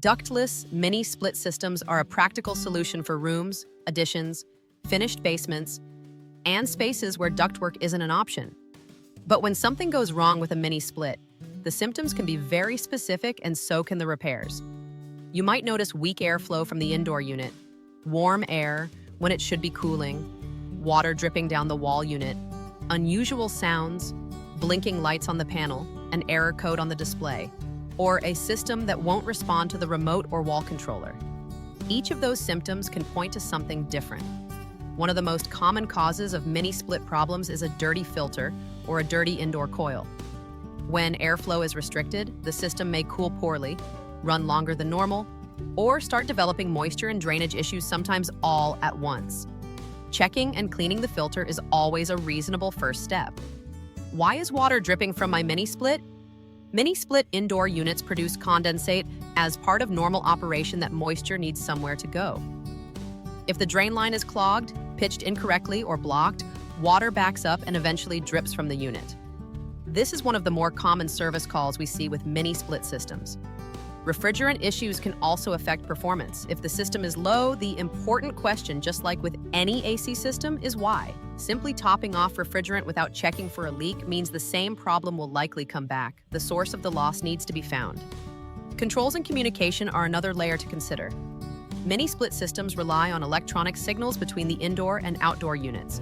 Ductless mini split systems are a practical solution for rooms, additions, finished basements, and spaces where ductwork isn't an option. But when something goes wrong with a mini split, the symptoms can be very specific and so can the repairs. You might notice weak airflow from the indoor unit, warm air when it should be cooling, water dripping down the wall unit, unusual sounds, blinking lights on the panel, an error code on the display, or a system that won't respond to the remote or wall controller. Each of those symptoms can point to something different. One of the most common causes of mini split problems is a dirty filter or a dirty indoor coil. When airflow is restricted, the system may cool poorly, run longer than normal, or start developing moisture and drainage issues, sometimes all at once. Checking and cleaning the filter is always a reasonable first step. Why is water dripping from my mini split? Mini split indoor units produce condensate as part of normal operation that moisture needs somewhere to go. If the drain line is clogged, pitched incorrectly, or blocked, water backs up and eventually drips from the unit. This is one of the more common service calls we see with mini split systems. Refrigerant issues can also affect performance. If the system is low, the important question, just like with any AC system, is why. Simply topping off refrigerant without checking for a leak means the same problem will likely come back. The source of the loss needs to be found. Controls and communication are another layer to consider. Many split systems rely on electronic signals between the indoor and outdoor units.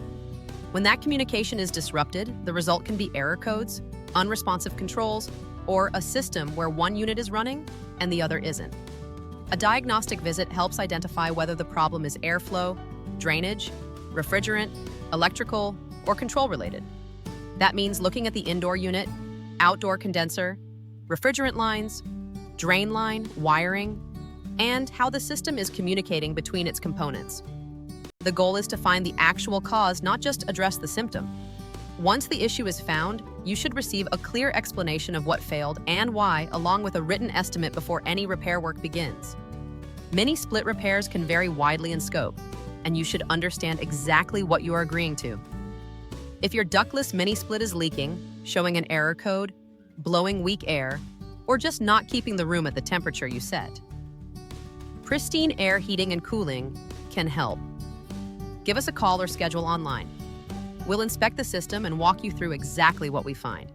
When that communication is disrupted, the result can be error codes, unresponsive controls, or a system where one unit is running and the other isn't. A diagnostic visit helps identify whether the problem is airflow, drainage, refrigerant, electrical, or control related. That means looking at the indoor unit, outdoor condenser, refrigerant lines, drain line, wiring, and how the system is communicating between its components. The goal is to find the actual cause, not just address the symptom. Once the issue is found, you should receive a clear explanation of what failed and why, along with a written estimate before any repair work begins. Mini split repairs can vary widely in scope, and you should understand exactly what you are agreeing to. If your ductless mini split is leaking, showing an error code, blowing weak air, or just not keeping the room at the temperature you set, Pristine air heating and cooling can help. Give us a call or schedule online. We'll inspect the system and walk you through exactly what we find.